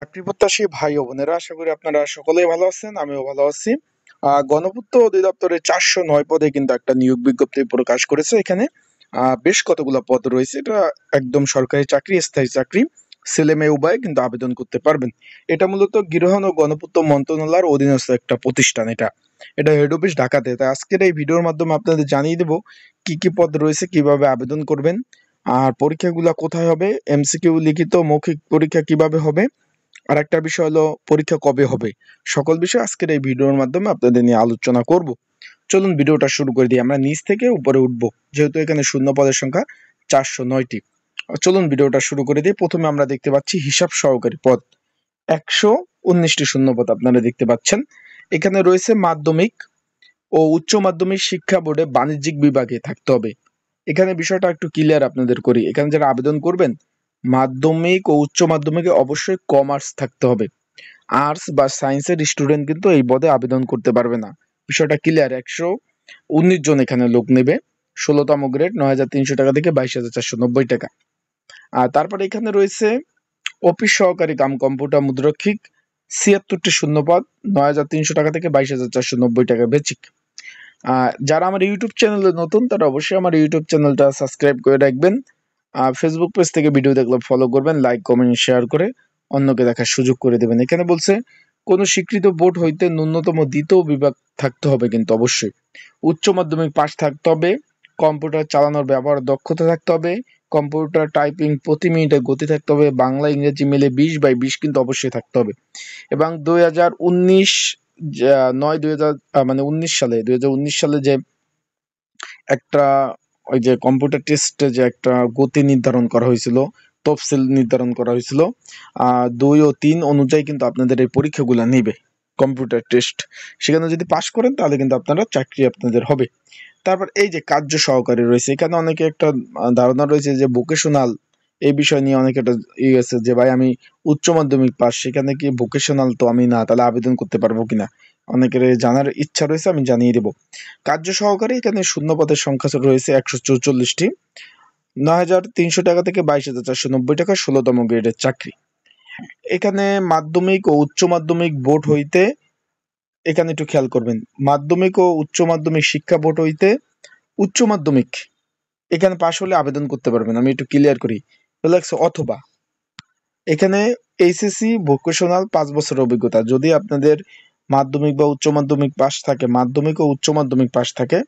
চাকরি প্রত্যাশী ভাই ও বোনেরা, আশা করি আপনারা সকলেই ভালো আছেন। আমিও ভালো আছি। গণপূর্ত অধিদপ্তরের 409 পদে কিন্তু একটা নিয়োগ বিজ্ঞপ্তি প্রকাশ করেছে। এখানে বেশ কতগুলো পদ রয়েছে। এটা একদম সরকারি চাকরি, স্থায়ী চাকরি। ছেলে মেয়ে উভয় কিন্তু আবেদন করতে পারবেন। এটা মূলত গৃহায়ন ও গণপূর্ত মন্ত্রণালয়ের অধীনস্থ একটা প্রতিষ্ঠান। এটা এটা হেড অফিস ঢাকাতে। তাই আজকের এই ভিডিওর মাধ্যমে আপনাদের জানিয়ে দেবো কি কি পদ রয়েছে, কিভাবে আবেদন করবেন, আর পরীক্ষাগুলো কোথায় হবে, এমসিকিউ লিখিত মৌখিক পরীক্ষা কিভাবে হবে, আর একটা বিষয় হলো পরীক্ষা কবে হবে। সকল বিষয় আজকের এই ভিডিওর মাধ্যমে আপনাদের নিয়ে আলোচনা করব। চলুন ভিডিওটা শুরু করে দিই। আমরা নিচ থেকে উপরে উঠব, যেহেতু এখানে শূন্য পদের সংখ্যা 409টি। চলুন ভিডিওটা শুরু করে দিই। প্রথমে আমরা দেখতে পাচ্ছি হিসাব সহকারী পদ, 119টি শূন্য পদ আপনারা দেখতে পাচ্ছেন। এখানে রয়েছে মাধ্যমিক ও উচ্চ মাধ্যমিক শিক্ষা বোর্ডে বাণিজ্যিক বিভাগে থাকতে হবে। এখানে বিষয়টা একটু ক্লিয়ার আপনাদের করি। এখানে যারা আবেদন করবেন, মাধ্যমিক ও উচ্চ মাধ্যমিকে অবশ্যই কমার্স থাকতে হবে। আর্টস বা সায়েন্সের স্টুডেন্ট কিন্তু এই পদে আবেদন করতে পারবে না। বিষয়টা ক্লিয়ার। 119 জন এখানে লোক নেবে। 16তম গ্রেড 9,300 টাকা থেকে 22,490 টাকা। আর তারপরে এখানে রয়েছে অফিস সহকারী কাম কম্পিউটার মুদ্রক্ষিক, 76টি শূন্যপদ, 9,300 টাকা থেকে 22,490 টাকা বেচিক। যারা আমার ইউটিউব চ্যানেলে নতুন, তারা অবশ্যই আমার ইউটিউব চ্যানেলটা সাবস্ক্রাইব করে রাখবেন। ফেসবুক পেজ থেকে ভিডিও দেখলে ফলো করবেন, লাইক কমেন্ট শেয়ার করে অন্যকে দেখার সুযোগ করে দেবেন। এখানে বলছে কোন স্বীকৃত বোর্ড হইতে ন্যূনতম দ্বিতীয় বিভাগ থাকতে হবে, কিন্তু অবশ্যই উচ্চ মাধ্যমিক পাস থাকতে হবে, কম্পিউটার চালানোর ব্যবহার দক্ষতা থাকতে হবে, কম্পিউটার টাইপিং প্রতি মিনিটে গতি থাকতে হবে, বাংলা ইংরেজি মিলে 20/20 কিন্তু অবশ্যই থাকতে হবে। এবং 2019 নয় 2000 মানে 2019 সালে যে একটা ওই যে কম্পিউটার টেস্টে যে একটা গতি নির্ধারণ করা হয়েছিল, তফসিল নির্ধারণ করা হয়েছিল, 2 ও 3 অনুযায়ী কিন্তু আপনাদের এই পরীক্ষাগুলো নিবে কম্পিউটার টেস্ট। সেখানে যদি পাশ করেন তাহলে কিন্তু আপনারা চাকরি আপনাদের হবে। তারপর এই যে কার্য সহকারী রয়েছে, এখানে অনেকে একটা ধারণা রয়েছে যে ভোকেশনাল, এই বিষয় নিয়ে অনেকে একটা আছে যে ভাই আমি উচ্চ মাধ্যমিক পাস, সেখানে কি ভোকেশনাল তো আমি না, তাহলে আবেদন করতে পারবো কিনা, অনেকের জানার ইচ্ছা রয়েছে, আমি জানিয়ে দেবো। কার্য সহকারী এখানে শূন্য পদের সংখ্যা রয়েছে 144টি, 9,300 টাকা থেকে 22,490 টাকা, 16তম গ্রেডের চাকরি। এখানে মাধ্যমিক ও উচ্চ মাধ্যমিক বোর্ড হইতে, এখানে একটু খেয়াল করবেন, মাধ্যমিক ও উচ্চ মাধ্যমিক শিক্ষা বোর্ড হইতে উচ্চ মাধ্যমিক এখানে পাশ হলে আবেদন করতে পারবেন। আমি একটু ক্লিয়ার করি, অথবা এখানে এইচএসসি ভোকেশনাল 5 বছরের অভিজ্ঞতা, যদি আপনাদের মাধ্যমিক বা উচ্চ মাধ্যমিক পাশ থাকে, মাধ্যমিক ও উচ্চ মাধ্যমিক পাশ থাকে,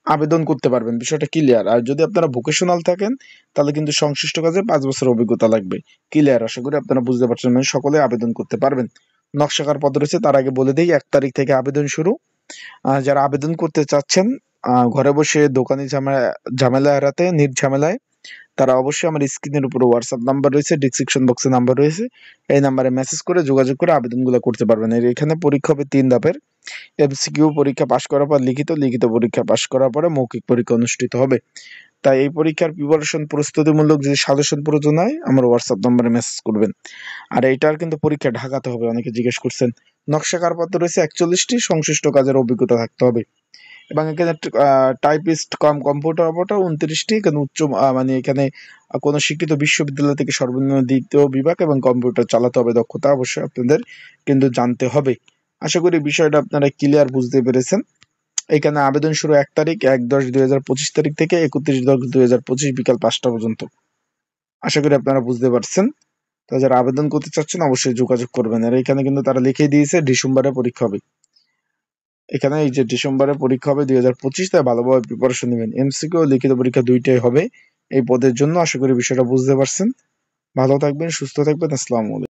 আবেদন করতে পারবেন। বিষয়টা ক্লিয়ার। আর যদি আপনারা ভোকেশনাল থাকেন, তাহলে কিন্তু সংশ্লিষ্ট কাজে 5 বছরের অভিজ্ঞতা লাগবে। ক্লিয়ার? আশা করি আপনারা বুঝতে পারছেন। মানে সকলে আবেদন করতে পারবেন। নকশাকার পদ রয়েছে, তার আগে বলে দিই 1 তারিখ থেকে আবেদন শুরু। যারা আবেদন করতে চাচ্ছেন, ঘরে বসে দোকানি ঝামেলা এড়াতে নির্ঝামেলায়, তারা অবশ্যই আমার স্ক্রিনের উপরে হোয়াটসঅ্যাপ নাম্বার রয়েছে, ডিসক্রিপশন বক্সে নাম্বার রয়েছে, এই নাম্বারে মেসেজ করে যোগাযোগ করে আবেদনগুলো করতে পারবেন। এখানে পরীক্ষা হবে 3 ধাপের। এমসিকিউ পরীক্ষা পাশ করার পর লিখিত, লিখিত পরীক্ষা পাশ করার পরে মৌখিক পরীক্ষা অনুষ্ঠিত হবে। তাই এই পরীক্ষার প্রিপারেশন প্রস্তুতিমূলক যে সাজেশন প্রয়োজন হয়, আমার হোয়াটসঅ্যাপ নম্বরে মেসেজ করবেন। আর এইটার কিন্তু পরীক্ষা ঢাকাতে হবে, অনেকে জিজ্ঞেস করছেন। নকশাকার পত্র রয়েছে 41টি, সংশ্লিষ্ট কাজের অভিজ্ঞতা থাকতে হবে। এবং এখানে টাইপিস্ট কাম কম্পিউটার অপারেটর 29টি। এখানে মানে এখানে কোনো শিক্ষিত বিশ্ববিদ্যালয় থেকে সর্বনিম্ন দ্বিতীয় বিভাগ এবং কম্পিউটার চালাতে হবে দক্ষতা অবশ্যই আপনাদের কিন্তু জানতে হবে। আশা করি বিষয়টা আপনারা ক্লিয়ার বুঝতে পেরেছেন। এখানে আবেদন শুরু 1 তারিখ 1/10/2025 তারিখ থেকে 31/10/2025 বিকাল 5টা পর্যন্ত। আশা করি আপনারা বুঝতে পারছেন। তো যারা আবেদন করতে চাচ্ছেন অবশ্যই যোগাযোগ করবেন। আর এখানে কিন্তু তারা লিখে দিয়েছে ডিসেম্বরে পরীক্ষা হবে। এখানে এই যে ডিসেম্বরে পরীক্ষা হবে 2025, তাই ভালোভাবে প্রিপারেশন নেবেন। এমসিকিউ ও লিখিত পরীক্ষা দুইটাই হবে এই পদের জন্য। আশা করি বিষয়টা বুঝতে পারছেন। ভালো থাকবেন, সুস্থ থাকবেন। আসসালামু আলাইকুম।